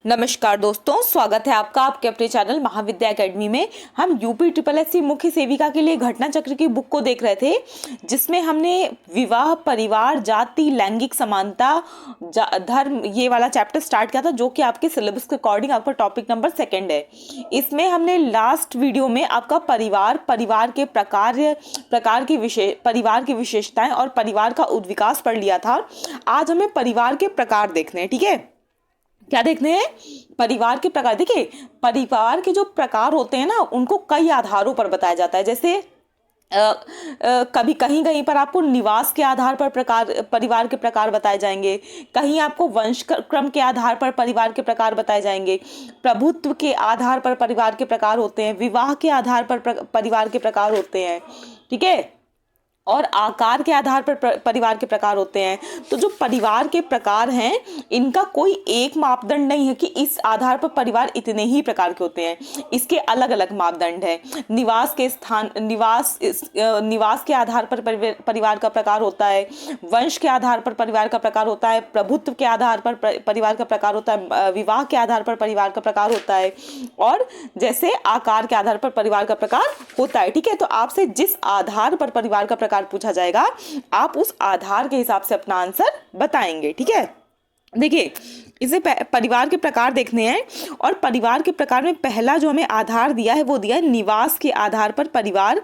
नमस्कार दोस्तों, स्वागत है आपका आपके अपने चैनल महाविद्या एकेडमी में। हम यूपी ट्रिपल एससी मुख्य सेविका के लिए घटना चक्र की बुक को देख रहे थे, जिसमें हमने विवाह, परिवार, जाति, लैंगिक समानता, धर्म, ये वाला चैप्टर स्टार्ट किया था, जो कि आपके सिलेबस के अकॉर्डिंग आपका टॉपिक नंबर 2 है। इसमें हमने लास्ट वीडियो में आपका परिवार के परिवार की विशेषताएं और परिवार का उद्विकास पढ़ लिया था। आज हमें परिवार के प्रकार देखने हैं, ठीक है। क्या देखने हैं? परिवार के प्रकार। देखिए, परिवार के जो प्रकार होते हैं ना, उनको कई आधारों पर बताया जाता है। जैसे कभी कहीं कहीं पर आपको निवास के आधार पर परिवार के प्रकार बताए जाएंगे, कहीं आपको वंश क्रम के आधार पर परिवार के प्रकार बताए जाएंगे, प्रभुत्व के आधार पर परिवार के प्रकार होते हैं, विवाह के आधार पर परिवार के प्रकार होते हैं, ठीक है, और आकार के आधार पर परिवार के प्रकार होते हैं। तो जो परिवार के प्रकार हैं, इनका कोई एक मापदंड नहीं है कि इस आधार पर परिवार इतने ही प्रकार के होते हैं। इसके अलग अलग मापदंड हैं। निवास के आधार पर परिवार का प्रकार होता है, वंश के आधार पर परिवार का प्रकार होता है, प्रभुत्व के आधार पर परिवार का प्रकार होता है, विवाह के आधार पर परिवार का प्रकार होता है, और जैसे आकार के आधार पर परिवार का प्रकार होता है, ठीक है। तो आपसे जिस आधार पर परिवार का प्रकार पूछा जाएगा, आप उस आधार के हिसाब से अपना आंसर बताएंगे, ठीक है। देखिए, इसे परिवार के प्रकार देखने हैं, और परिवार के प्रकार में पहला जो हमें आधार दिया है, वो दिया है निवास के आधार पर परिवार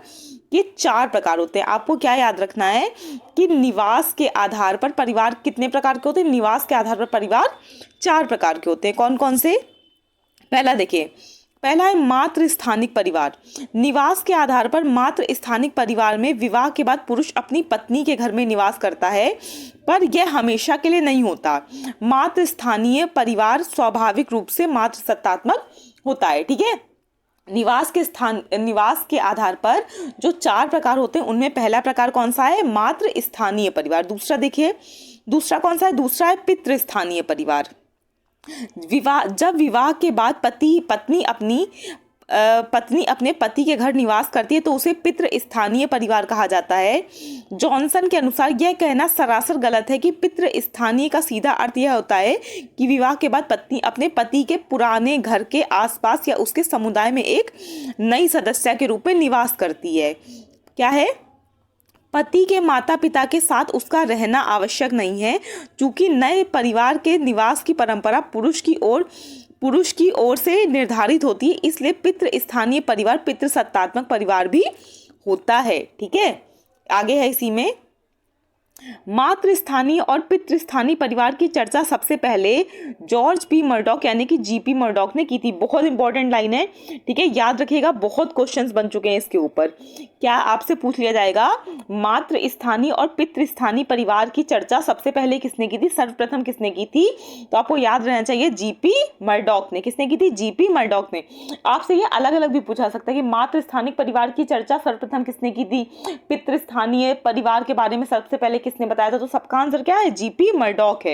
के 4 प्रकार होते हैं। आपको क्या याद रखना है कि निवास के आधार पर परिवार कितने प्रकार के होते हैं? निवास के आधार पर परिवार 4 प्रकार के होते हैं। कौन कौन से? पहला देखिए, पहला है मातृ स्थानिक परिवार। निवास के आधार पर मातृ स्थानिक परिवार में विवाह के बाद पुरुष अपनी पत्नी के घर में निवास करता है, पर यह हमेशा के लिए नहीं होता। मातृ स्थानीय परिवार स्वाभाविक रूप से मातृ सत्तात्मक होता है, ठीक है। निवास के आधार पर जो 4 प्रकार होते हैं, उनमें पहला प्रकार कौन सा है? मातृ स्थानीय परिवार। दूसरा देखिए, दूसरा कौन सा है? दूसरा है पितृ स्थानीय परिवार। जब विवाह के बाद पत्नी अपने पति के घर निवास करती है, तो उसे पितृ स्थानीय परिवार कहा जाता है। जॉनसन के अनुसार यह कहना सरासर गलत है कि पितृ स्थानीय का सीधा अर्थ यह होता है कि विवाह के बाद पत्नी अपने पति के पुराने घर के आसपास या उसके समुदाय में एक नई सदस्य के रूप में निवास करती है। क्या है? पति के माता पिता के साथ उसका रहना आवश्यक नहीं है, क्योंकि नए परिवार के निवास की परंपरा पुरुष की ओर से निर्धारित होती है। इसलिए पितृ स्थानीय परिवार पितृ सत्तात्मक परिवार भी होता है, ठीक है। आगे है इसी में, मातृ स्थानीय और पितृस्थानीय परिवार की चर्चा सबसे पहले जॉर्ज पी मर्डॉक यानी कि जीपी मर्डॉक ने की थी। बहुत इंपॉर्टेंट लाइन है, ठीक है, याद रखिएगा। बहुत क्वेश्चंस बन चुके हैं इसके ऊपर। क्या आपसे पूछ लिया जाएगा, मातृ स्थानीय और पितृस्थानीय परिवार की चर्चा सबसे पहले किसने की थी? सर्वप्रथम किसने की थी? तो आपको याद रहना चाहिए, जीपी मर्डॉक ने। किसने की थी? जीपी मर्डॉक ने। आपसे ये अलग अलग भी पूछा सकता है कि मातृ स्थानिक परिवार की चर्चा सर्वप्रथम किसने की थी, पितृस्थानीय परिवार के बारे में सबसे पहले किसने बताया था? तो सबका आंसर क्या है? जीपी मर्डॉक है।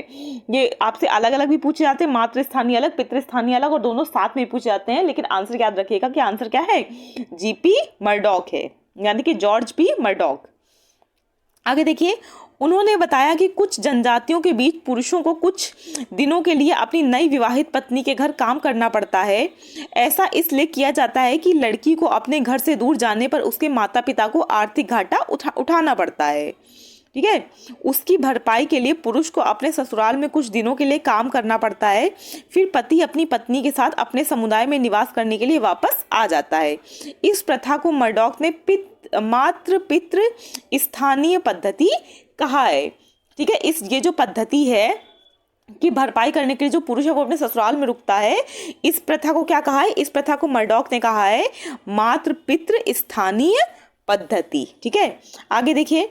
ये आपसे अलग अलग भी पूछे जाते हैं, मातृ स्थानीय अलग, पितृस्थानीय अलग, और दोनों साथ में पूछे जाते हैं, लेकिन आंसर याद रखिएगा कि आंसर क्या है? जीपी मर्डॉक है, यानी कि जॉर्ज पी मर्डॉक। आगे देखिए, उन्होंने बताया कि कुछ जनजातियों के बीच पुरुषों को कुछ दिनों के लिए अपनी नई विवाहित पत्नी के घर काम करना पड़ता है। ऐसा इसलिए किया जाता है कि लड़की को अपने घर से दूर जाने पर उसके माता पिता को आर्थिक घाटा उठाना पड़ता है, ठीक है। उसकी भरपाई के लिए पुरुष को अपने ससुराल में कुछ दिनों के लिए काम करना पड़ता है। फिर पति अपनी पत्नी के साथ अपने समुदाय में निवास करने के लिए वापस आ जाता है। इस प्रथा को मर्डॉक ने मातृ पितृ स्थानीय पद्धति कहा है, ठीक है। ये जो पद्धति है कि भरपाई करने के लिए जो पुरुष है वो अपने ससुराल में रुकता है, इस प्रथा को क्या कहा है? इस प्रथा को मर्डॉक ने कहा है मातृ पितृ स्थानीय पद्धति, ठीक है। आगे देखिए,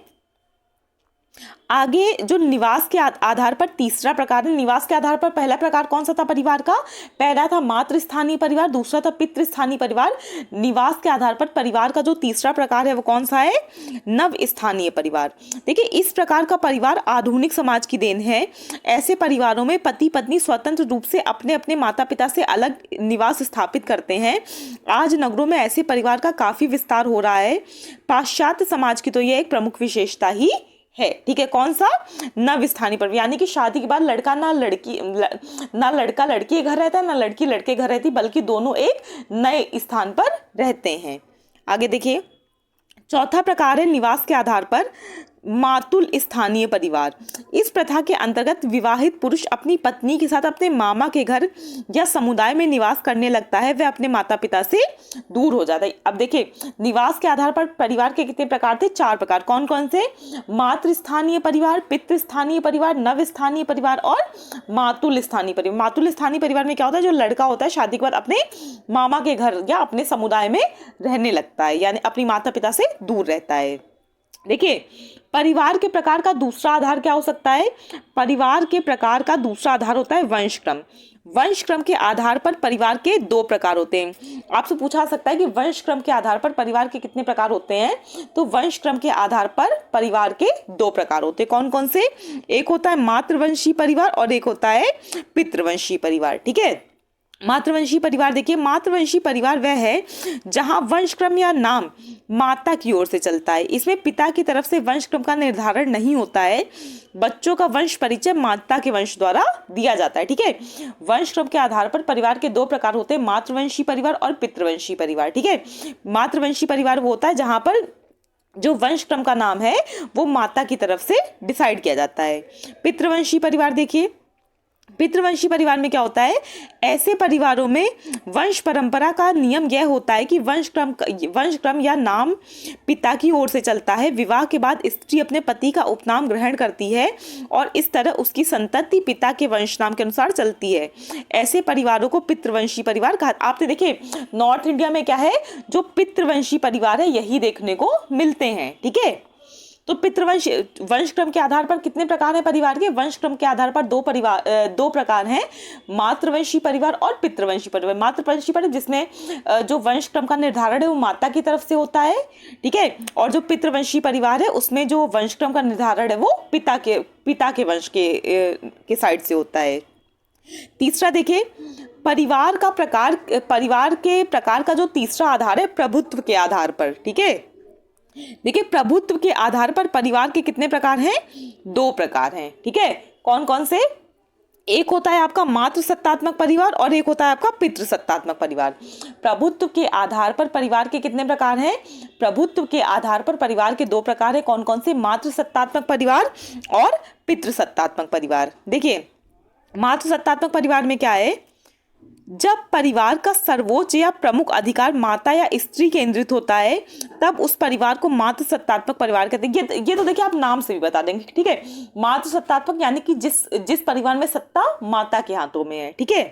आगे जो निवास के आधार पर तीसरा प्रकार है। निवास के आधार पर पहला प्रकार कौन सा था परिवार का? पहला था मातृ स्थानीय परिवार, दूसरा था पितृ स्थानीय परिवार। निवास के आधार पर परिवार का जो तीसरा प्रकार है वो कौन सा है? नव स्थानीय परिवार। देखिए, इस प्रकार का परिवार आधुनिक समाज की देन है। ऐसे परिवारों में पति पत्नी स्वतंत्र रूप से अपने अपने माता पिता से अलग निवास स्थापित करते हैं। आज नगरों में ऐसे परिवार का काफी विस्तार हो रहा है। पाश्चात्य समाज की तो यह एक प्रमुख विशेषता ही है। ठीक है, कौन सा? नव स्थानीय परिवार, यानी कि शादी के बाद लड़का ना लड़का लड़की के घर रहता है, ना लड़की लड़के घर रहती, बल्कि दोनों एक नए स्थान पर रहते हैं। आगे देखिए, चौथा प्रकार है निवास के आधार पर मातुल स्थानीय परिवार। इस प्रथा के अंतर्गत विवाहित पुरुष अपनी पत्नी के साथ अपने मामा के घर या समुदाय में निवास करने लगता है, वह अपने माता पिता से दूर हो जाता है। अब देखिए, निवास के आधार पर परिवार के कितने प्रकार थे? 4 प्रकार। कौन कौन से? मातृ स्थानीय परिवार, पितृ स्थानीय परिवार, नव स्थानीय परिवार और मातुल स्थानीय परिवार। मातुल स्थानीय परिवार में क्या होता है? जो लड़का होता है शादी के बाद अपने मामा के घर या अपने समुदाय में रहने लगता है, यानी अपनी माता पिता से दूर रहता है। देखिए, परिवार के प्रकार का दूसरा आधार क्या हो सकता है? परिवार के प्रकार का दूसरा आधार होता है वंशक्रम। वंशक्रम के आधार पर परिवार के 2 प्रकार होते हैं। आपसे पूछा सकता है कि वंशक्रम के आधार पर परिवार के कितने प्रकार होते हैं? तो वंशक्रम के आधार पर परिवार के 2 प्रकार होते हैं। कौन कौन से? एक होता है मातृवंशी परिवार और एक होता है पितृवंशी परिवार। ठीक है, मातृवंशी परिवार, देखिए मातृवंशी परिवार वह है जहां वंशक्रम या नाम माता की ओर से चलता है। इसमें पिता की तरफ से वंशक्रम का निर्धारण नहीं होता है, बच्चों का वंश परिचय माता के वंश द्वारा दिया जाता है। ठीक है, वंशक्रम के आधार पर परिवार के 2 प्रकार होते हैं, मातृवंशी परिवार और पितृवंशी परिवार। ठीक है, मातृवंशी परिवार वो होता है जहां पर जो वंशक्रम का नाम है वो माता की तरफ से डिसाइड किया जाता है। पितृवंशी परिवार, देखिए पितृवंशी परिवार में क्या होता है? ऐसे परिवारों में वंश परंपरा का नियम यह होता है कि वंशक्रम या नाम पिता की ओर से चलता है। विवाह के बाद स्त्री अपने पति का उपनाम ग्रहण करती है और इस तरह उसकी संतति पिता के वंश नाम के अनुसार चलती है। ऐसे परिवारों को पितृवंशी परिवार कहा। आपने देखे नॉर्थ इंडिया में क्या है, जो पितृवंशी परिवार है यही देखने को मिलते हैं। ठीक है, तो पितृवंश वंशक्रम के आधार पर कितने प्रकार हैं परिवार के? वंशक्रम के आधार पर 2 प्रकार हैं, मातृवंशी परिवार और पितृवंशी परिवार। मातृवंशी परिवार जिसमें जो वंशक्रम का निर्धारण है वो माता की तरफ से होता है। ठीक है, और जो पितृवंशी परिवार है उसमें जो वंशक्रम का निर्धारण है वो पिता के वंश के साइड से होता है। तीसरा देखिए, परिवार के प्रकार का जो तीसरा आधार है प्रभुत्व के आधार पर। ठीक है, देखिए प्रभुत्व के आधार पर परिवार के कितने प्रकार हैं? 2 प्रकार हैं। ठीक है, कौन कौन से? एक होता है आपका मातृसत्तात्मक परिवार और एक होता है आपका पितृसत्तात्मक परिवार। प्रभुत्व के आधार पर परिवार के कितने प्रकार हैं? प्रभुत्व के आधार पर परिवार के 2 प्रकार हैं। कौन कौन से? मातृसत्तात्मक परिवार और पितृसत्तात्मक परिवार। देखिए, मातृसत्तात्मक परिवार में क्या है? जब परिवार का सर्वोच्च या प्रमुख अधिकार माता या स्त्री केंद्रित होता है तब उस परिवार को मातृसत्तात्मक परिवार कहते हैं। ये तो देखिए आप नाम से भी बता देंगे। ठीक है, मातृसत्तात्मक यानी कि जिस परिवार में सत्ता माता के हाथों में है। ठीक है,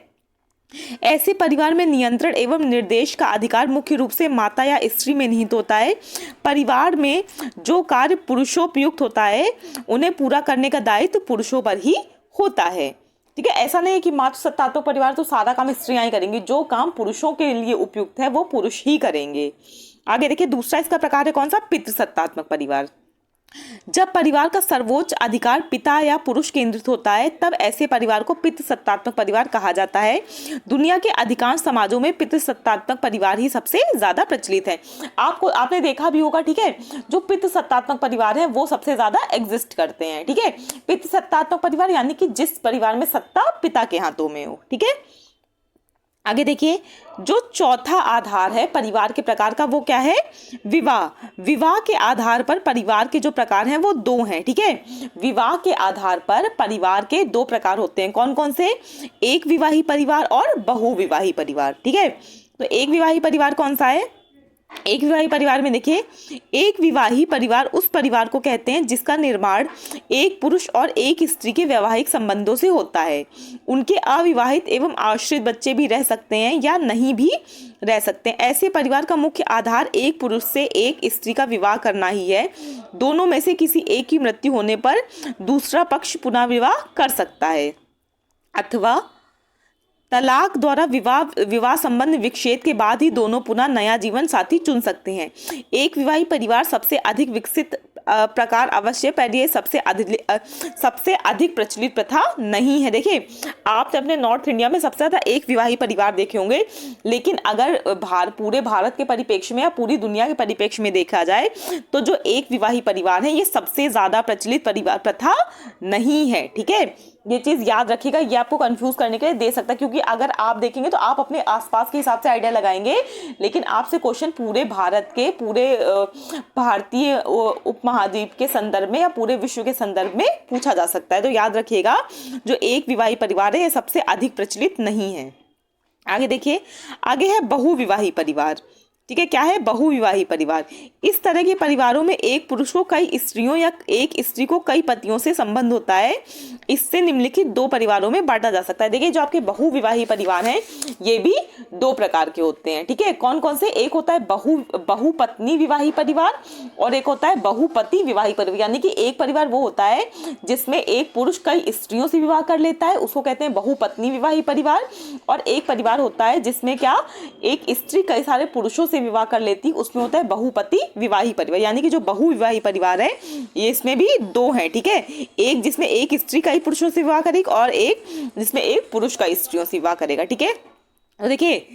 ऐसे परिवार में नियंत्रण एवं निर्देश का अधिकार मुख्य रूप से माता या स्त्री में निहित होता है। परिवार में जो कार्य पुरुषोपयुक्त होता है उन्हें पूरा करने का दायित्व पुरुषों पर ही होता है। ठीक है, ऐसा नहीं है कि मातृसत्तात्मक परिवार तो सारा काम स्त्रियां ही करेंगी, जो काम पुरुषों के लिए उपयुक्त है वो पुरुष ही करेंगे। आगे देखिए, दूसरा इसका प्रकार है कौन सा? पितृसत्तात्मक परिवार। जब परिवार का सर्वोच्च अधिकार पिता या पुरुष केंद्रित होता है तब ऐसे परिवार को पितृसत्तात्मक परिवार कहा जाता है। दुनिया के अधिकांश समाजों में पितृसत्तात्मक परिवार ही सबसे ज्यादा प्रचलित है। आपने देखा भी होगा। ठीक है, जो पितृसत्तात्मक परिवार है वो सबसे ज्यादा एग्जिस्ट करते हैं। ठीक है, पितृसत्तात्मक परिवार यानी कि जिस परिवार में सत्ता पिता के हाथों में हो। ठीक है, आगे देखिए, जो चौथा आधार है परिवार के प्रकार का वो क्या है? विवाह के आधार पर परिवार के जो प्रकार हैं वो 2 हैं। ठीक है, विवाह के आधार पर परिवार के 2 प्रकार होते हैं। कौन कौन से? एक विवाही परिवार और बहुविवाही परिवार। ठीक है, तो एक विवाही परिवार कौन सा है? एक विवाही परिवार में देखिए, एक विवाही परिवार उस परिवार को कहते हैं जिसका निर्माण एक पुरुष और एक स्त्री के वैवाहिक संबंधों से होता है। उनके अविवाहित एवं आश्रित बच्चे भी रह सकते हैं या नहीं भी रह सकते हैं। ऐसे परिवार का मुख्य आधार एक पुरुष से एक स्त्री का विवाह करना ही है। दोनों में से किसी एक की मृत्यु होने पर दूसरा पक्ष पुनः विवाह कर सकता है अथवा तलाक द्वारा विवाह संबंध विच्छेद के बाद ही दोनों पुनः नया जीवन साथी चुन सकते हैं। एक विवाही परिवार सबसे अधिक विकसित प्रकार अवश्य, पर ये सबसे अधिक प्रचलित प्रथा नहीं है। देखिए, आपने अपने नॉर्थ इंडिया में सबसे ज़्यादा एक विवाही परिवार देखे होंगे, लेकिन अगर पूरे भारत के परिप्रेक्ष्य में या पूरी दुनिया के परिप्रेक्ष्य में देखा जाए तो जो एक विवाही परिवार है ये सबसे ज़्यादा प्रचलित परिवार प्रथा नहीं है। ठीक है, ये चीज़ याद रखिएगा, ये आपको कंफ्यूज करने के लिए दे सकता है, क्योंकि अगर आप देखेंगे तो आप अपने आसपास के हिसाब से आइडिया लगाएंगे, लेकिन आपसे क्वेश्चन पूरे भारत के, पूरे भारतीय उपमहाद्वीप के संदर्भ में या पूरे विश्व के संदर्भ में पूछा जा सकता है। तो याद रखिएगा, जो एक विवाही परिवार है ये सबसे अधिक प्रचलित नहीं है। आगे देखिए, आगे है बहुविवाही परिवार। ठीक है, क्या है बहुविवाही परिवार? इस तरह के परिवारों में एक पुरुष को कई स्त्रियों या एक स्त्री को कई पतियों से संबंध होता है। इससे निम्नलिखित दो परिवारों में बांटा जा सकता है। देखिए, जो आपके बहुविवाही परिवार हैं ये भी दो प्रकार के होते हैं। ठीक है, कौन कौन से? एक होता है बहुपत्नी विवाही परिवार और एक होता है बहुपति विवाही परिवार। यानी कि एक परिवार वो होता है जिसमें एक पुरुष कई स्त्रियों से विवाह कर लेता है, उसको कहते हैं बहुपत्नी विवाही परिवार। और एक परिवार होता है जिसमें क्या, एक स्त्री कई सारे पुरुषों से विवाह कर लेती, उसमें होता है बहुपति विवाही परिवार। यानी कि जो बहुविवाही परिवार है ये इसमें भी दो हैं। ठीक है, एक जिसमें एक स्त्री कई पुरुषों से विवाह करेगी और एक जिसमें एक पुरुष कई स्त्रियों से विवाह करेगा। ठीक है, तो देखिए,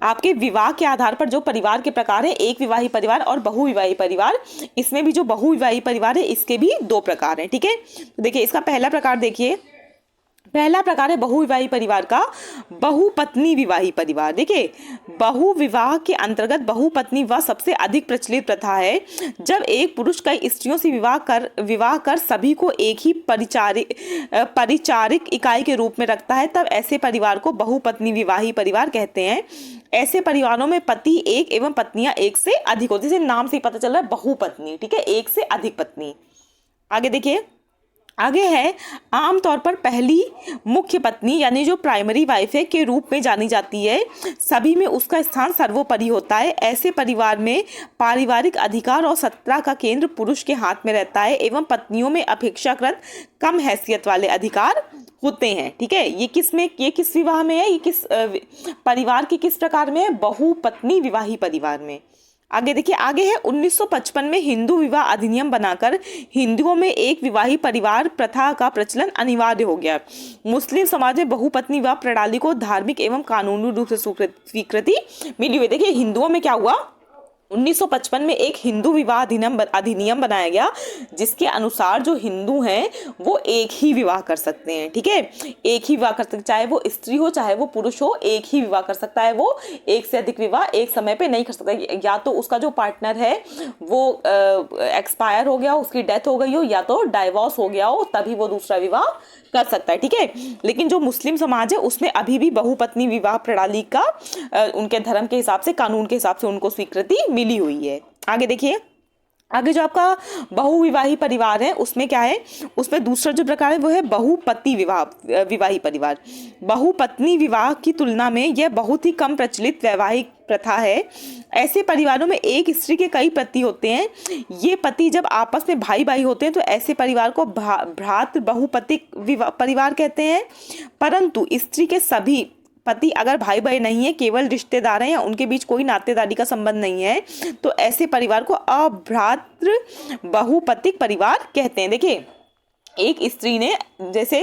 आपके विवाह के आधार पर जो परिवार के प्रकार है, एक विवाही परिवार और बहुविवाही परिवार, इसमें भी जो बहुविवाही परिवार है इसके भी दो प्रकार हैं। ठीक है, तो देखिए, इसका पहला प्रकार देखिए, पहला प्रकार है बहुविवाही परिवार का बहुपत्नी विवाही परिवार। देखिए, बहुविवाह के अंतर्गत बहुपत्नी विवाह सबसे अधिक प्रचलित प्रथा है। जब एक पुरुष कई स्त्रियों से विवाह कर सभी को एक ही परिचारिक इकाई के रूप में रखता है, तब ऐसे परिवार को बहुपत्नी विवाही परिवार कहते हैं। ऐसे परिवारों में पति एक एवं पत्नियां एक से अधिक होती है। जैसे नाम से ही पता चल रहा है बहुपत्नी। ठीक है, एक से अधिक पत्नी। आगे देखिए, आगे है आमतौर पर पहली मुख्य पत्नी यानी जो प्राइमरी वाइफ है के रूप में जानी जाती है। सभी में उसका स्थान सर्वोपरि होता है। ऐसे परिवार में पारिवारिक अधिकार और सत्ता का केंद्र पुरुष के हाथ में रहता है एवं पत्नियों में अपेक्षाकृत कम हैसियत वाले अधिकार होते हैं। ठीक है, ये किस विवाह में है, ये किस परिवार के किस प्रकार में है? बहुपत्नी विवाही परिवार में। आगे देखिए, आगे है 1955 में हिंदू विवाह अधिनियम बनाकर हिंदुओं में एक विवाही परिवार प्रथा का प्रचलन अनिवार्य हो गया। मुस्लिम समाज में बहुपत्नी विवाह प्रणाली को धार्मिक एवं कानूनी रूप से स्वीकृति मिली हुई। देखिए, हिंदुओं में क्या हुआ, 1955 में एक हिंदू विवाह अधिनियम बनाया गया, जिसके अनुसार जो हिंदू हैं वो एक ही विवाह कर सकते हैं। ठीक है, एक ही विवाह कर सकते, चाहे वो स्त्री हो चाहे वो पुरुष हो, एक ही विवाह कर सकता है। वो एक से अधिक विवाह एक समय पे नहीं कर सकता। या तो उसका जो पार्टनर है वो एक्सपायर हो गया हो, उसकी डेथ हो गई हो, या तो डाइवोर्स हो गया हो, तभी वो दूसरा विवाह कर सकता है। ठीक है, लेकिन जो मुस्लिम समाज है उसमें अभी भी बहुपत्नी विवाह प्रणाली का उनके धर्म के हिसाब से, कानून के हिसाब से उनको स्वीकृति मिली हुई है। आगे देखिए, आगे जो आपका बहुविवाही परिवार है उसमें क्या है, उसमें दूसरा जो प्रकार है वो है बहुपति विवाही परिवार। बहुपत्नी विवाह की तुलना में यह बहुत ही कम प्रचलित वैवाहिक प्रथा है। ऐसे परिवारों में एक स्त्री के कई पति होते हैं। ये पति जब आपस में भाई भाई होते हैं तो ऐसे परिवार को भ्रातृ बहुपतिक परिवार कहते हैं। परंतु स्त्री के सभी पति अगर भाई भाई नहीं है, केवल रिश्तेदार हैं या उनके बीच कोई नातेदारी का संबंध नहीं है, तो ऐसे परिवार को अभ्रातृ बहुपतिक परिवार कहते हैं। देखिए, एक स्त्री ने जैसे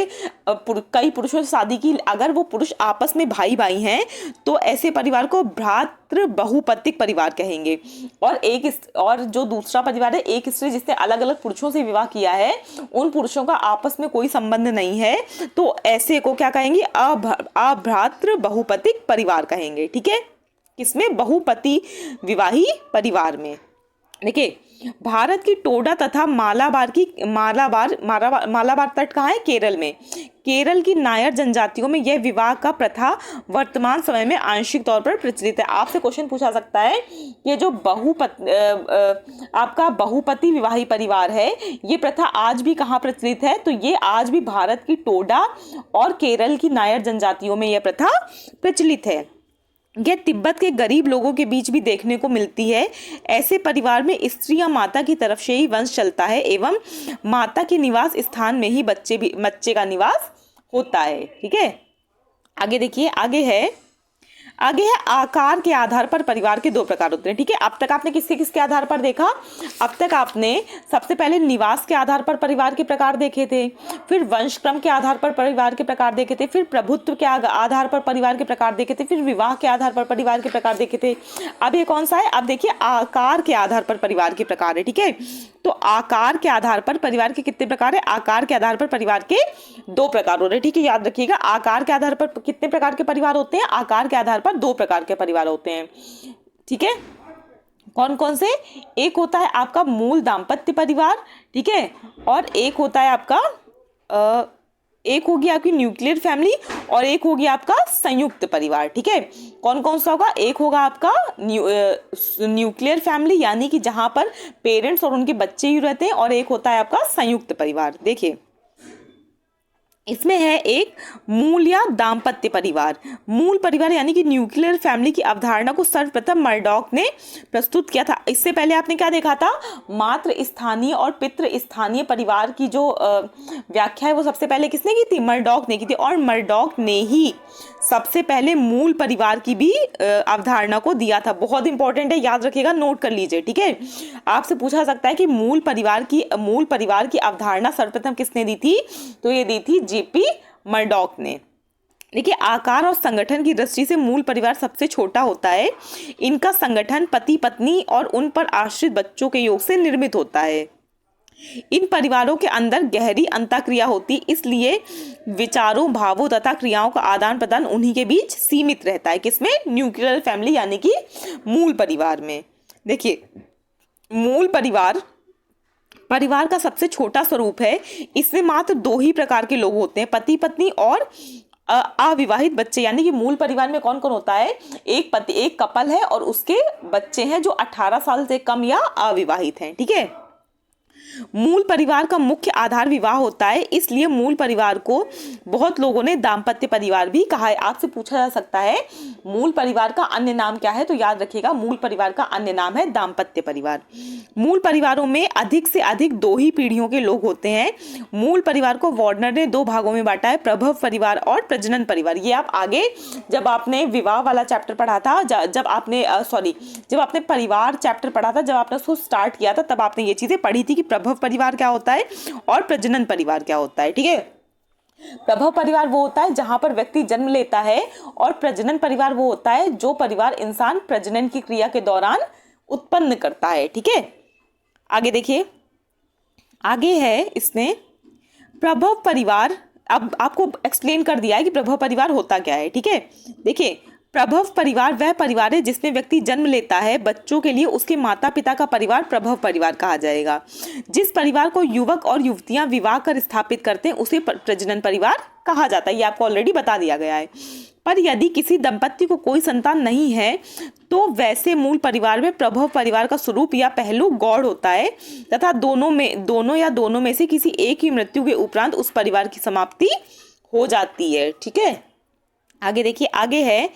कई पुरुषों से शादी की, अगर वो पुरुष आपस में भाई भाई हैं तो ऐसे परिवार को भ्रातृ बहुपतिक परिवार कहेंगे। और जो दूसरा परिवार है, एक स्त्री जिसने अलग अलग पुरुषों से विवाह किया है, उन पुरुषों का आपस में कोई संबंध नहीं है, तो ऐसे को क्या कहेंगे? अभ्रातृ बहुपतिक परिवार कहेंगे। ठीक है, किसमें? बहुपति विवाही परिवार में। देखिए, भारत की टोडा तथा मालाबार तट कहाँ है? केरल में। केरल की नायर जनजातियों में यह विवाह का प्रथा वर्तमान समय में आंशिक तौर पर प्रचलित है। आपसे क्वेश्चन पूछा सकता है, ये जो आपका बहुपति विवाही परिवार है, ये प्रथा आज भी कहाँ प्रचलित है? तो ये आज भी भारत की टोडा और केरल की नायर जनजातियों में यह प्रथा प्रचलित है। यह तिब्बत के गरीब लोगों के बीच भी देखने को मिलती है। ऐसे परिवार में स्त्री या माता की तरफ से ही वंश चलता है एवं माता के निवास स्थान में ही बच्चे का निवास होता है। ठीक है, आगे देखिए, आगे है आगे है आकार के आधार पर परिवार के दो प्रकार होते हैं। ठीक है, अब तक आपने किसके किसके आधार पर देखा? अब तक आपने सबसे पहले निवास के आधार पर परिवार के प्रकार देखे थे, फिर वंश क्रम के आधार पर परिवार के प्रकार देखे थे, फिर प्रभुत्व के आधार पर परिवार के प्रकार देखे थे, फिर विवाह के आधार पर परिवार के प्रकार देखे थे। अब ये कौन सा है? अब देखिए आकार के आधार पर परिवार के प्रकार है। ठीक है, तो आकार के आधार पर परिवार के कितने प्रकार है? आकार के आधार पर परिवार के दो प्रकार हो रहे हैं। ठीक है, याद रखिएगा, आकार के आधार पर कितने प्रकार के परिवार होते हैं? आकार के आधार पर दो प्रकार के परिवार होते हैं। ठीक है, कौन कौन से? एक होता है आपका मूल दाम्पत्य परिवार, ठीक है, और एक होता है आपका एक होगी आपकी न्यूक्लियर फैमिली और एक होगी आपका संयुक्त परिवार। ठीक है, कौन कौन सा होगा? एक होगा आपका न्यूक्लियर फैमिली यानी कि जहां पर पेरेंट्स और उनके बच्चे ही रहते हैं, और एक होता है आपका संयुक्त परिवार। देखिए इसमें है एक मूल या दाम्पत्य परिवार। मूल परिवार यानी कि न्यूक्लियर फैमिली की अवधारणा को सर्वप्रथम मर्डॉक ने प्रस्तुत किया था। इससे पहले आपने क्या देखा था? मातृ स्थानीय और पितृ स्थानीय परिवार की जो व्याख्या है वो सबसे पहले किसने की थी? मर्डॉक ने की थी, और मर्डॉक ने ही सबसे पहले मूल परिवार की भी अवधारणा को दिया था। बहुत इंपॉर्टेंट है, याद रखिएगा, नोट कर लीजिए। ठीक है, आपसे पूछा जा सकता है कि मूल परिवार की अवधारणा सर्वप्रथम किसने दी थी? तो ये दी थी जेपी मर्डॉक ने। देखिए आकार और संगठन की दृष्टि से मूल परिवार सबसे छोटा होता है। इनका संगठन पति पत्नी और उन पर आश्रित बच्चों के योग से निर्मित होता है। इन परिवारों के अंदर गहरी अंतःक्रिया होती, इसलिए विचारों, भावों तथा क्रियाओं का आदान प्रदान उन्हीं के बीच सीमित रहता है। किसमें? न्यूक्लियर फैमिली यानी कि मूल परिवार में। देखिए मूल परिवार का सबसे छोटा स्वरूप है। इसमें मात्र दो ही प्रकार के लोग होते हैं, पति पत्नी और अविवाहित बच्चे। यानी कि मूल परिवार में कौन कौन होता है? एक कपल है और उसके बच्चे हैं जो 18 साल से कम या अविवाहित हैं। ठीक है, मूल परिवार का मुख्य आधार विवाह होता है, इसलिए मूल परिवार को बहुत लोगों ने दाम्पत्य परिवार भी कहा है। आपसे पूछा जा सकता है मूल परिवार का अन्य नाम क्या है? तो याद रखिएगा मूल परिवार का अन्य नाम है दाम्पत्य परिवार। मूल परिवारों में अधिक से अधिक दो ही पीढ़ियों के लोग होते हैं। मूल परिवार को वार्नर ने दो भागों में बांटा है, प्रभव परिवार और प्रजनन परिवार। ये आप आगे जब आपने विवाह वाला चैप्टर पढ़ा था, जब आपने परिवार चैप्टर पढ़ा था, जब आपने उसको स्टार्ट किया था, तब आपने ये चीजें पढ़ी थी कि प्रभव परिवार क्या होता है और प्रजनन परिवार क्या होता है। ठीक है, प्रभव परिवार वो होता है जहां पर व्यक्ति जन्म लेता है, और प्रजनन परिवार वो होता है जो परिवार इंसान प्रजनन की क्रिया के दौरान उत्पन्न करता है। ठीक है, आगे देखिए, आगे है इसमें प्रभव परिवार। अब आपको एक्सप्लेन कर दिया है कि प्रभव परिवार होता क्या है। ठीक है, देखिए प्रभव परिवार वह परिवार है जिसमें व्यक्ति जन्म लेता है। बच्चों के लिए उसके माता पिता का परिवार प्रभव परिवार कहा जाएगा। जिस परिवार को युवक और युवतियां विवाह कर स्थापित करते हैं उसे प्रजनन परिवार कहा जाता है। ये आपको ऑलरेडी बता दिया गया है। पर यदि किसी दंपत्ति को कोई संतान नहीं है तो वैसे मूल परिवार में प्रभव परिवार का स्वरूप या पहलू गौड़ होता है, तथा दोनों में से किसी एक की मृत्यु के उपरांत उस परिवार की समाप्ति हो जाती है। ठीक है, आगे देखिए, आगे है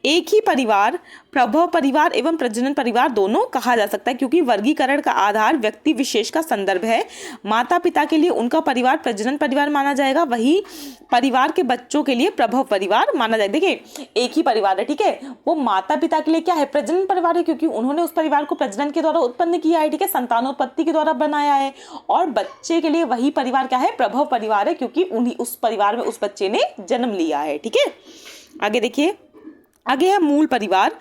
एक ही परिवार प्रभव परिवार एवं प्रजनन परिवार दोनों कहा जा सकता है, क्योंकि वर्गीकरण का आधार व्यक्ति विशेष का संदर्भ है। माता पिता के लिए उनका परिवार प्रजनन परिवार माना जाएगा, वही परिवार के बच्चों के लिए प्रभव परिवार माना जाएगा। देखिए एक ही परिवार है, ठीक है, वो माता पिता के लिए क्या है? प्रजनन परिवार है, क्योंकि उन्होंने उस परिवार को प्रजनन के द्वारा उत्पन्न किया है। ठीक है, संतानोत्पत्ति के द्वारा बनाया है। और बच्चे के लिए वही परिवार क्या है? प्रभव परिवार है, क्योंकि उन्हीं उस परिवार में उस बच्चे ने जन्म लिया है। ठीक है, आगे देखिए, आगे है मूल परिवार।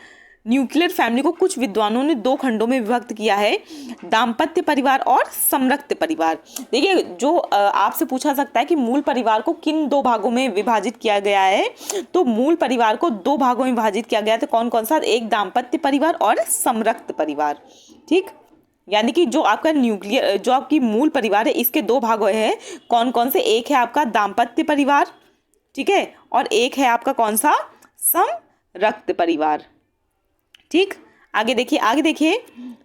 न्यूक्लियर फैमिली को कुछ विद्वानों ने दो खंडों में विभक्त किया है, दाम्पत्य परिवार और समरक्त परिवार। देखिए जो आपसे पूछा सकता है कि मूल परिवार को किन दो भागों में विभाजित किया गया है, तो मूल परिवार को दो भागों में विभाजित किया गया है। तो कौन कौन सा? एक दाम्पत्य परिवार और समरक्त परिवार। ठीक, यानी कि जो आपका जो आपकी मूल परिवार है इसके दो भाग हैं। कौन कौन से? एक है आपका दाम्पत्य परिवार, ठीक है, और एक है आपका कौन सा? समरक्त परिवार। ठीक, आगे देखिए,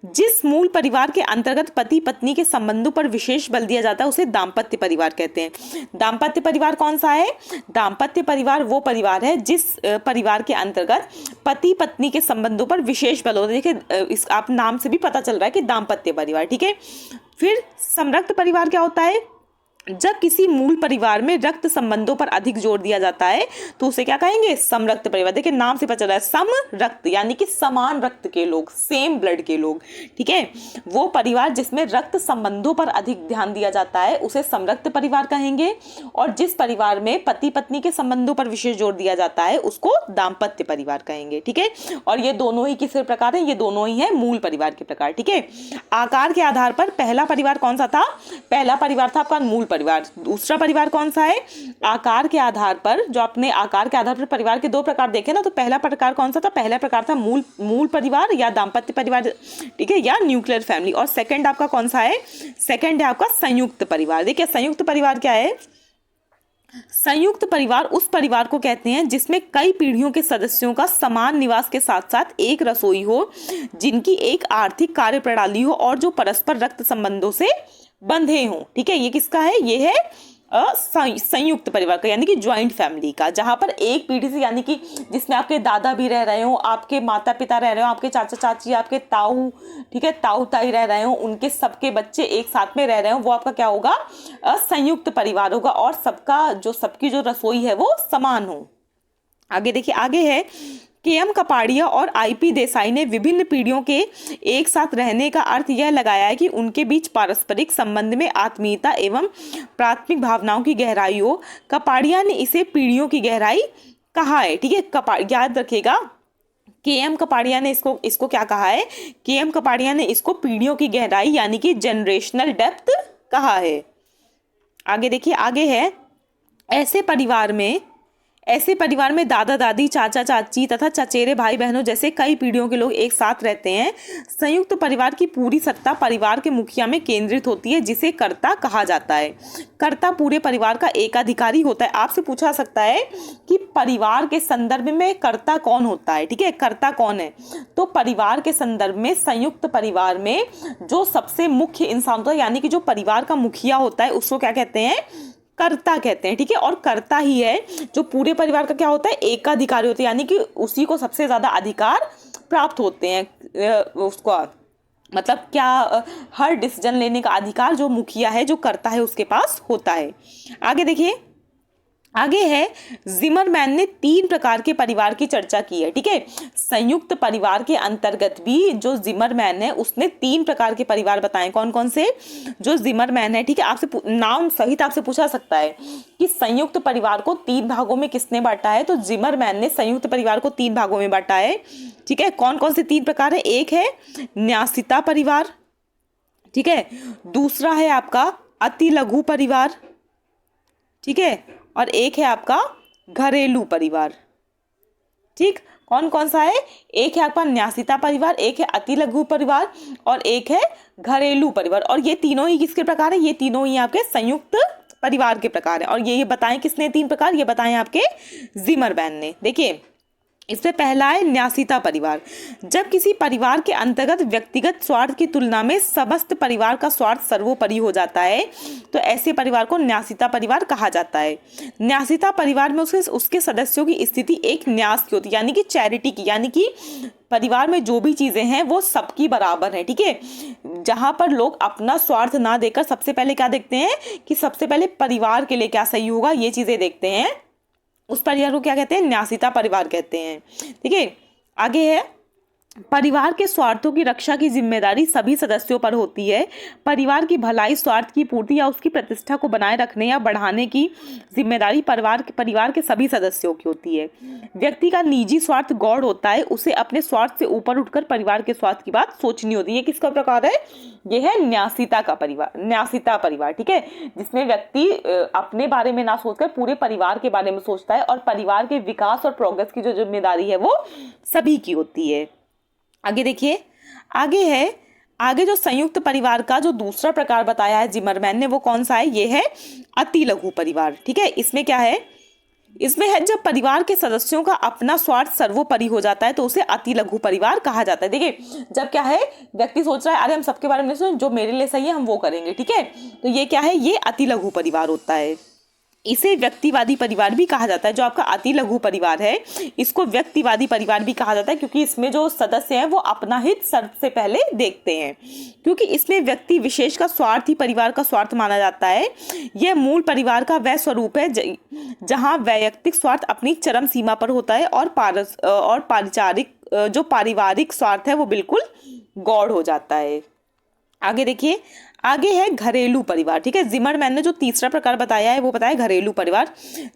जिस मूल परिवार के अंतर्गत पति पत्नी के संबंधों पर विशेष बल दिया जाता है उसे दाम्पत्य परिवार कहते हैं। दाम्पत्य परिवार कौन सा है? दाम्पत्य परिवार वो परिवार है जिस परिवार के अंतर्गत पति पत्नी के संबंधों पर विशेष बल होता है। देखिए इस आप नाम से भी पता चल रहा है कि दाम्पत्य परिवार। ठीक है, फिर समरक्त परिवार क्या होता है? जब किसी मूल परिवार में रक्त संबंधों पर अधिक जोर दिया जाता है तो उसे क्या कहेंगे, समरक्त परिवार। देखिए नाम से पता चल रहा है, सम रक्त यानी कि समान रक्त के लोग, सेम ब्लड के लोग, ठीक है। वो परिवार जिसमें रक्त संबंधों पर अधिक ध्यान दिया जाता है उसे समरक्त परिवार कहेंगे, और जिस परिवार में पति पत्नी के संबंधों पर विशेष जोर दिया जाता है उसको दाम्पत्य परिवार कहेंगे, ठीक है। और ये दोनों ही किस प्रकार है, ये दोनों ही है मूल परिवार के प्रकार, ठीक है। आकार के आधार पर पहला परिवार कौन सा था, पहला परिवार था आपका मूल परिवार। दूसरा परिवार कौन सा है, आकार के आधार पर, जो आपने आकार के आधार पर परिवार के दो प्रकार देखे ना, तो पहला प्रकार कौन सा था, पहला प्रकार था मूल परिवार या दाम्पत्य परिवार, ठीक है, या न्यूक्लियर फैमिली। और सेकंड आपका कौन सा है, सेकंड है आपका संयुक्त परिवार। देखिए संयुक्त परिवार क्या है, संयुक्त परिवार उस परिवार को कहते हैं जिसमें कई पीढ़ियों के सदस्यों का समान निवास के साथ साथ एक रसोई हो, जिनकी एक आर्थिक कार्य प्रणाली हो और जो परस्पर रक्त संबंधों से बंधे हों, ठीक है। ये किसका है, ये है संयुक्त परिवार का, यानी कि ज्वाइंट फैमिली का, जहां पर एक पीढ़ी से, यानी कि जिसमें आपके दादा भी रह रहे हो, आपके माता पिता रह रहे हो, आपके चाचा चाची, आपके ताऊ, ठीक है, ताऊ ताई रह रहे हो, उनके सबके बच्चे एक साथ में रह रहे हो, वो आपका क्या होगा, संयुक्त परिवार होगा, और सबकी जो रसोई है वो समान हो। आगे देखिए, आगे है के.एम. कपाड़िया और आई.पी. देसाई ने विभिन्न पीढ़ियों के एक साथ रहने का अर्थ यह लगाया है कि उनके बीच पारस्परिक संबंध में आत्मीयता एवं प्राथमिक भावनाओं की गहराई हो। कपाड़िया ने इसे पीढ़ियों की गहराई कहा है, ठीक है। याद रखिएगा, के.एम. कपाड़िया ने इसको क्या कहा है, के.एम. कपाड़िया ने इसको पीढ़ियों की गहराई यानी कि जनरेशनल डेप्थ कहा है। आगे देखिए, आगे है ऐसे परिवार में दादा दादी, चाचा चाची तथा चचेरे भाई बहनों जैसे कई पीढ़ियों के लोग एक साथ रहते हैं। संयुक्त परिवार की पूरी सत्ता परिवार के मुखिया में केंद्रित होती है, जिसे कर्ता कहा जाता है। कर्ता पूरे परिवार का एकाधिकारी होता है। आपसे पूछा सकता है कि परिवार के संदर्भ में कर्ता कौन होता है, ठीक है, कर्ता कौन है, तो परिवार के संदर्भ में संयुक्त परिवार में जो सबसे मुख्य इंसान होता है, यानी कि जो परिवार का मुखिया होता है, उसको क्या कहते हैं, कर्ता कहते हैं, ठीक है। और कर्ता ही है जो पूरे परिवार का क्या होता है, एकाधिकारी होता है, यानी कि उसी को सबसे ज्यादा अधिकार प्राप्त होते हैं, उसको मतलब क्या, हर डिसीजन लेने का अधिकार जो मुखिया है, जो कर्ता है, उसके पास होता है। आगे देखिए, आगे है जिमरमैन ने 3 प्रकार के परिवार की चर्चा की है, ठीक है। संयुक्त परिवार के अंतर्गत भी जो जिमरमैन है उसने 3 प्रकार के परिवार बताए। कौन कौन से, जो जिमरमैन है, ठीक है, आपसे नाम सहित आपसे पूछा सकता है कि संयुक्त परिवार को 3 भागों में किसने बांटा है, तो जिमरमैन ने संयुक्त परिवार को 3 भागों में बांटा है, ठीक है। कौन कौन से 3 प्रकार है, एक है न्यासिता परिवार, ठीक है, दूसरा है आपका अति लघु परिवार, ठीक है, और एक है आपका घरेलू परिवार, ठीक। कौन कौन सा है, एक है आपका न्यासिता परिवार, एक है अति लघु परिवार और एक है घरेलू परिवार। और ये तीनों ही किसके प्रकार है, ये तीनों ही आपके संयुक्त परिवार के प्रकार है। और ये बताएं किसने 3 प्रकार, ये बताएं आपके जिमरमैन ने। देखिए इसमें पहला है न्यासिता परिवार। जब किसी परिवार के अंतर्गत व्यक्तिगत स्वार्थ की तुलना में समस्त परिवार का स्वार्थ सर्वोपरि हो जाता है तो ऐसे परिवार को न्यासिता परिवार कहा जाता है। न्यासिता परिवार में उसके सदस्यों की स्थिति एक न्यास की होती है, यानी कि चैरिटी की, यानी कि परिवार में जो भी चीजें हैं वो सबकी बराबर है, ठीक है। जहां पर लोग अपना स्वार्थ ना देकर सबसे पहले क्या देखते हैं कि सबसे पहले परिवार के लिए क्या सही होगा, ये चीजें देखते हैं, उस परिवार को क्या कहते हैं, न्यासिता परिवार कहते हैं, ठीक है। आगे है परिवार के स्वार्थों की रक्षा की जिम्मेदारी सभी सदस्यों पर होती है। परिवार की भलाई, स्वार्थ की पूर्ति या उसकी प्रतिष्ठा को बनाए रखने या बढ़ाने की जिम्मेदारी परिवार के सभी सदस्यों की होती है। व्यक्ति का निजी स्वार्थ गौड़ होता है, उसे अपने स्वार्थ से ऊपर उठकर परिवार के स्वार्थ की बात सोचनी होती है। किसका प्रकार है, ये है न्यासिता का परिवार, न्यासिता परिवार, ठीक है, जिसमें व्यक्ति अपने बारे में ना सोचकर पूरे परिवार के बारे में सोचता है और परिवार के विकास और प्रोग्रेस की जो जिम्मेदारी है वो सभी की होती है। आगे देखिए, आगे जो संयुक्त परिवार का जो दूसरा प्रकार बताया है जिमरमैन ने वो कौन सा है, ये है अति लघु परिवार, ठीक है। इसमें क्या है, इसमें है जब परिवार के सदस्यों का अपना स्वार्थ सर्वोपरि हो जाता है तो उसे अति लघु परिवार कहा जाता है। देखिए जब क्या है, व्यक्ति सोच रहा है अरे हम सबके बारे में नहीं सोच, जो मेरे लिए सही है हम वो करेंगे, ठीक है, तो ये क्या है, ये अति लघु परिवार होता है। इसे व्यक्तिवादी परिवार भी कहा जाता है। जो आपका अति लघु परिवार है इसको व्यक्तिवादी परिवार भी कहा जाता है, क्योंकि इसमें जो सदस्य हैं वो अपना हित सबसे पहले देखते हैं, क्योंकि इसमें व्यक्ति विशेष का स्वार्थ ही परिवार का स्वार्थ माना जाता है। यह मूल परिवार का वह स्वरूप है जहां वैयक्तिक स्वार्थ अपनी चरम सीमा पर होता है और पारिवारिक स्वार्थ है वो बिल्कुल गौड़ हो जाता है। आगे देखिए, आगे है घरेलू परिवार। ठीक है, जिमरमैन ने जो तीसरा प्रकार बताया है वो बताया घरेलू परिवार।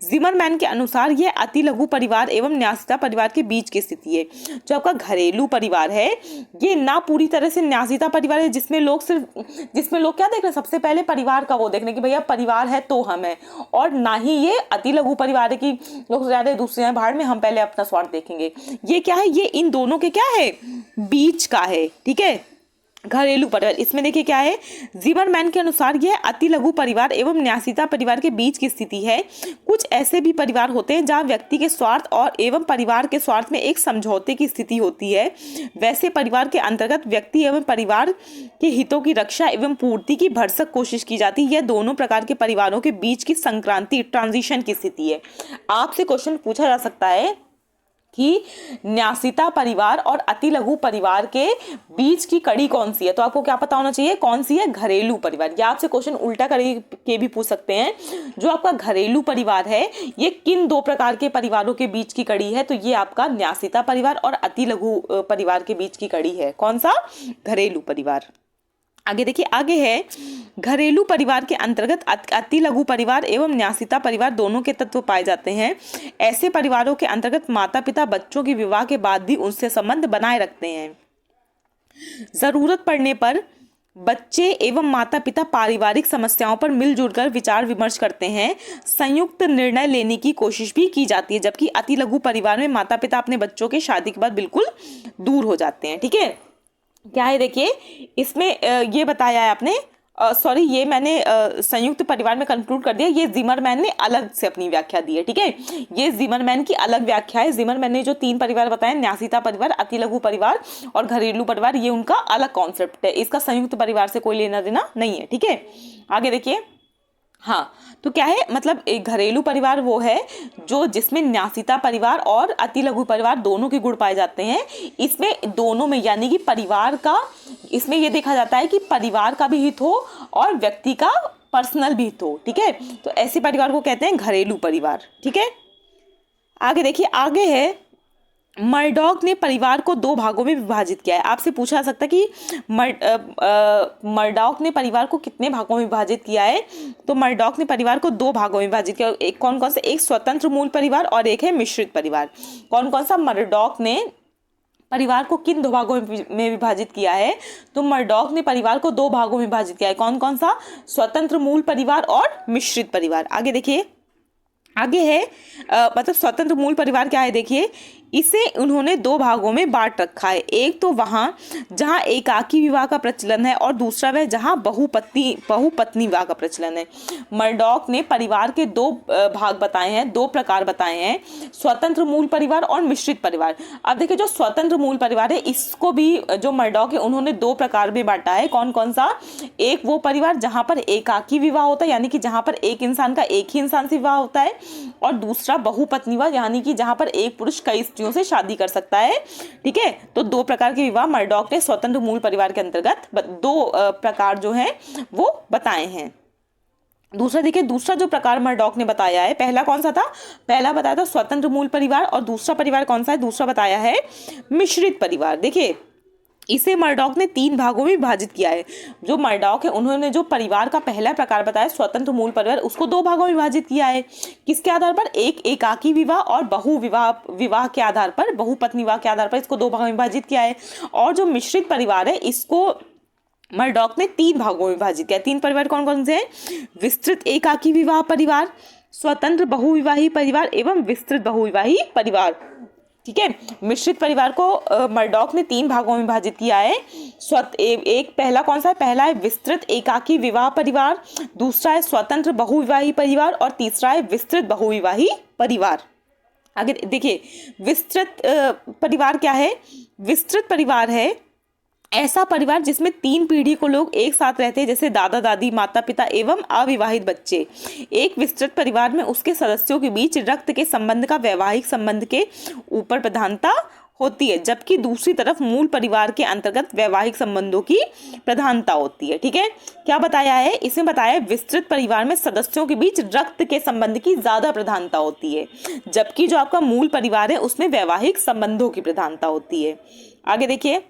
जिमरमैन के अनुसार यह अति लघु परिवार एवं न्यासिता परिवार के बीच की स्थिति है। जो आपका घरेलू परिवार है ये ना पूरी तरह से न्यासिता परिवार है जिसमें लोग क्या देख रहे हैं, सबसे पहले परिवार का वो देखने कि भैया परिवार है तो हम है, और ना ही ये अति लघु परिवार है कि लोग ज्यादा दूसरे हैं भाड़ में, हम पहले अपना स्वार्थ देखेंगे। ये क्या है, ये इन दोनों के क्या है, बीच का है। ठीक है, घरेलू परिवार। इसमें देखिए क्या है, जिमरमैन के अनुसार यह अति लघु परिवार एवं न्यासिता परिवार के बीच की स्थिति है। कुछ ऐसे भी परिवार होते हैं जहां व्यक्ति के स्वार्थ और एवं परिवार के स्वार्थ में एक समझौते की स्थिति होती है। वैसे परिवार के अंतर्गत व्यक्ति एवं परिवार के हितों की रक्षा एवं पूर्ति की भरसक कोशिश की जाती है। यह दोनों प्रकार के परिवारों के बीच की संक्रांति, ट्रांजिशन की स्थिति है। आपसे क्वेश्चन पूछा जा सकता है कि न्यासिता परिवार और अति लघु परिवार के बीच की कड़ी कौन सी है, तो आपको क्या पता होना चाहिए, कौन सी है, घरेलू परिवार। या आपसे क्वेश्चन उल्टा करके भी पूछ सकते हैं, जो आपका घरेलू परिवार है ये किन दो प्रकार के परिवारों के बीच की कड़ी है, तो ये आपका न्यासिता परिवार और अति लघु परिवार के बीच की कड़ी है। कौन सा, घरेलू परिवार। आगे देखिए, आगे है घरेलू परिवार के अंतर्गत अति लघु परिवार एवं न्यासिता परिवार दोनों के तत्व पाए जाते हैं। ऐसे परिवारों के अंतर्गत माता पिता बच्चों के विवाह के बाद भी उनसे संबंध बनाए रखते हैं। जरूरत पड़ने पर बच्चे एवं माता पिता पारिवारिक समस्याओं पर मिलजुल कर विचार विमर्श करते हैं। संयुक्त निर्णय लेने की कोशिश भी की जाती है, जबकि अति लघु परिवार में माता पिता अपने बच्चों के शादी के बाद बिल्कुल दूर हो जाते हैं। ठीक है, क्या है देखिए, इसमें ये बताया है आपने, सॉरी ये मैंने संयुक्त परिवार में कंक्लूड कर दिया, ये जिमरमैन ने अलग से अपनी व्याख्या दी है। ठीक है, ये जिमरमैन की अलग व्याख्या है। जिमरमैन ने जो 3 परिवार बताए, न्यासिता परिवार, अति लघु परिवार और घरेलू परिवार, ये उनका अलग कॉन्सेप्ट है, इसका संयुक्त परिवार से कोई लेना देना नहीं है। ठीक है, आगे देखिए, हाँ तो क्या है, मतलब एक घरेलू परिवार वो है जो जिसमें न्यासिता परिवार और अति लघु परिवार दोनों के गुण पाए जाते हैं। इसमें दोनों में यानी कि परिवार का, इसमें ये देखा जाता है कि परिवार का भी हित हो और व्यक्ति का पर्सनल भी हित हो। ठीक है, तो ऐसे परिवार को कहते हैं घरेलू परिवार। ठीक है, आगे देखिए, आगे है मर्डॉक ने परिवार को 2 भागों में विभाजित किया है। आपसे पूछा जा सकता है कि मर्डॉक ने परिवार को कितने भागों में विभाजित किया है, तो मर्डॉक ने परिवार को 2 भागों में विभाजित किया। एक कौन कौन सा, एक स्वतंत्र मूल परिवार और एक है मिश्रित परिवार। कौन कौन सा, मर्डॉक ने परिवार को किन 2 भागों में विभाजित किया है, तो मर्डॉक ने परिवार को 2 भागों में विभाजित किया है। कौन कौन सा, स्वतंत्र मूल परिवार और मिश्रित परिवार। आगे देखिए, आगे है मतलब स्वतंत्र मूल परिवार क्या है, देखिए इसे उन्होंने 2 भागों में बांट रखा है। एक तो वहाँ जहाँ एकाकी विवाह का प्रचलन है और दूसरा वह जहाँ बहुपत्नी विवाह का प्रचलन है। मर्डॉक ने परिवार के 2 भाग बताए हैं, 2 प्रकार बताए हैं, स्वतंत्र मूल परिवार और मिश्रित परिवार। अब देखिए, जो स्वतंत्र मूल परिवार है इसको भी जो मर्डॉक है उन्होंने 2 प्रकार में बांटा है। कौन कौन सा, एक वो परिवार जहाँ पर एकाकी विवाह होता है, यानी कि जहाँ पर एक इंसान का एक ही इंसान से विवाह होता है, और दूसरा बहुपत्नी विवाह, यानी कि जहाँ पर एक पुरुष कई से शादी कर सकता है। ठीक है, तो 2 प्रकार के विवाह मर्डॉक ने स्वतंत्र मूल परिवार के अंतर्गत 2 प्रकार जो हैं वो बताए हैं। दूसरा देखिए, दूसरा जो प्रकार मर्डॉक ने बताया है, पहला कौन सा था, पहला बताया था स्वतंत्र मूल परिवार, और दूसरा परिवार कौन सा है, दूसरा बताया है मिश्रित परिवार। देखिए इसे मर्डॉक ने 3 भागों में विभाजित किया है। जो मर्डॉक है उन्होंने जो परिवार का पहला प्रकार बताया स्वतंत्र मूल परिवार, उसको 2 भागों में विभाजित किया है। किसके आधार पर, एक एकाकी विवाह और विवाह के आधार पर, बहुपत्नी विवाह के आधार पर इसको 2 भागों में विभाजित किया है। और जो मिश्रित परिवार है इसको मर्डॉक ने 3 भागों में विभाजित किया। 3 परिवार कौन कौन से हैं, विस्तृत एकाकी विवाह परिवार, स्वतंत्र बहुविवाही परिवार एवं विस्तृत बहुविवाही परिवार। ठीक है, मिश्रित परिवार को मर्डॉक ने 3 भागों में विभाजित किया है। एक पहला कौन सा है, पहला है विस्तृत एकाकी विवाह परिवार, दूसरा है स्वतंत्र बहुविवाही परिवार और तीसरा है विस्तृत बहुविवाही परिवार। आगे देखिए, विस्तृत परिवार क्या है, विस्तृत परिवार है ऐसा परिवार जिसमें 3 पीढ़ी को लोग एक साथ रहते हैं, जैसे दादा दादी, माता पिता एवं अविवाहित बच्चे। एक विस्तृत परिवार में उसके सदस्यों के बीच रक्त के संबंध का वैवाहिक संबंध के ऊपर प्रधानता होती है, जबकि दूसरी तरफ मूल परिवार के अंतर्गत वैवाहिक संबंधों की प्रधानता होती है। ठीक है, क्या बताया है इसमें? बताया है विस्तृत परिवार में सदस्यों के बीच रक्त के संबंध की ज्यादा प्रधानता होती है, जबकि जो आपका मूल परिवार है उसमें वैवाहिक संबंधों की प्रधानता होती है। आगे देखिए,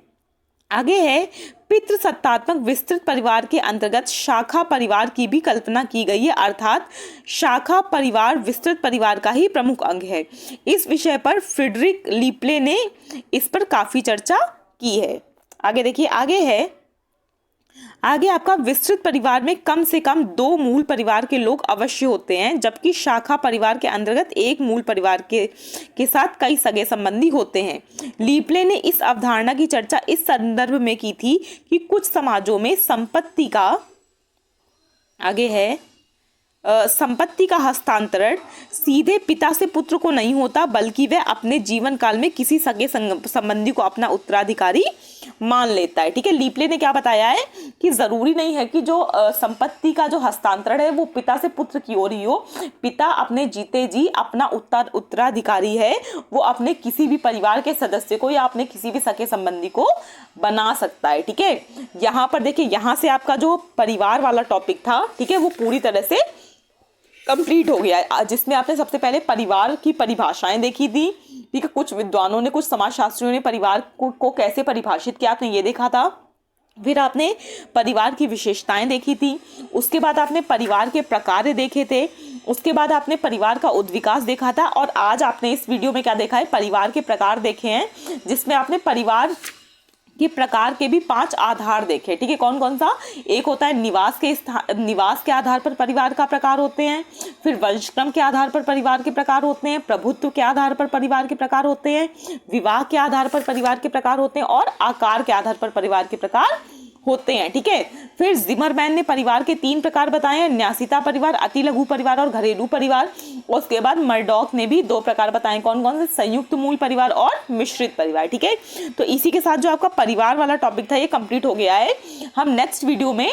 आगे है पितृसत्तात्मक विस्तृत परिवार के अंतर्गत शाखा परिवार की भी कल्पना की गई है, अर्थात शाखा परिवार विस्तृत परिवार का ही प्रमुख अंग है। इस विषय पर फ्रेडरिक लीप्ले ने इस पर काफी चर्चा की है। आगे देखिए, आगे आपका विस्तृत परिवार में कम से कम 2 मूल परिवार के लोग अवश्य होते हैं, जबकि शाखा परिवार के अंतर्गत एक मूल परिवार के साथ कई सगे संबंधी होते हैं। लीप्ले ने इस अवधारणा की चर्चा इस संदर्भ में की थी कि कुछ समाजों में संपत्ति का हस्तांतरण सीधे पिता से पुत्र को नहीं होता, बल्कि वह अपने जीवन काल में किसी सगे संबंधी को अपना उत्तराधिकारी मान लेता है। ठीक है, लीप्ले ने क्या बताया है कि जरूरी नहीं है कि जो संपत्ति का जो हस्तांतरण है वो पिता से पुत्र की ओर ही हो। पिता अपने जीते जी अपना उत्तराधिकारी है वो अपने किसी भी परिवार के सदस्य को या अपने किसी भी सगे संबंधी को बना सकता है। ठीक है, यहाँ पर देखिए, यहाँ से आपका जो परिवार वाला टॉपिक था, ठीक है, वो पूरी तरह से कंप्लीट हो गया, जिसमें आपने सबसे पहले परिवार की परिभाषाएं देखी थी। ठीक है, कुछ विद्वानों ने, कुछ समाजशास्त्रियों ने परिवार को कैसे परिभाषित किया, आपने ये देखा था। फिर आपने परिवार की विशेषताएं देखी थी, उसके बाद आपने परिवार के प्रकार देखे थे, उसके बाद आपने परिवार का उद्विकास देखा था, और आज आपने इस वीडियो में क्या देखा है? परिवार के प्रकार देखे हैं, जिसमें आपने परिवार के प्रकार के भी 5 आधार देखे। ठीक है, कौन कौन सा? एक होता है निवास के आधार पर परिवार का प्रकार होते हैं, फिर वंशक्रम के आधार पर परिवार के प्रकार होते हैं, प्रभुत्व के आधार पर परिवार के प्रकार होते हैं, विवाह के आधार पर परिवार के प्रकार होते हैं, और आकार के आधार पर परिवार के प्रकार होते हैं। ठीक है, फिर जिमरमैन ने परिवार के 3 प्रकार बताए हैं, न्यासिता परिवार, अति लघु परिवार और घरेलू परिवार। उसके बाद मर्डॉक ने भी 2 प्रकार बताए, कौन कौन से? संयुक्त मूल परिवार और मिश्रित परिवार। ठीक है, तो इसी के साथ जो आपका परिवार वाला टॉपिक था ये कंप्लीट हो गया है। हम नेक्स्ट वीडियो में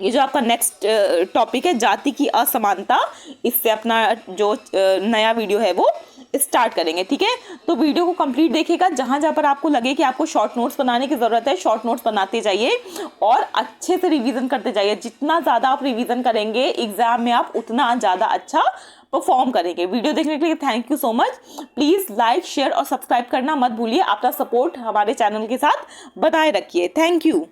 ये जो आपका नेक्स्ट टॉपिक है जाति की असमानता, इससे अपना जो नया वीडियो है वो स्टार्ट करेंगे। ठीक है, तो वीडियो को कंप्लीट देखिएगा। जहां जहां पर आपको लगे कि आपको शॉर्ट नोट्स बनाने की जरूरत है, शॉर्ट नोट्स बनाते जाइए और अच्छे से रिवीजन करते जाइए। जितना ज़्यादा आप रिवीजन करेंगे एग्जाम में, आप उतना ज़्यादा अच्छा परफॉर्म करेंगे। वीडियो देखने के लिए thank you so much. Please like, share और सब्सक्राइब करना मत भूलिए। आपका सपोर्ट हमारे चैनल के साथ बनाए रखिए। Thank you.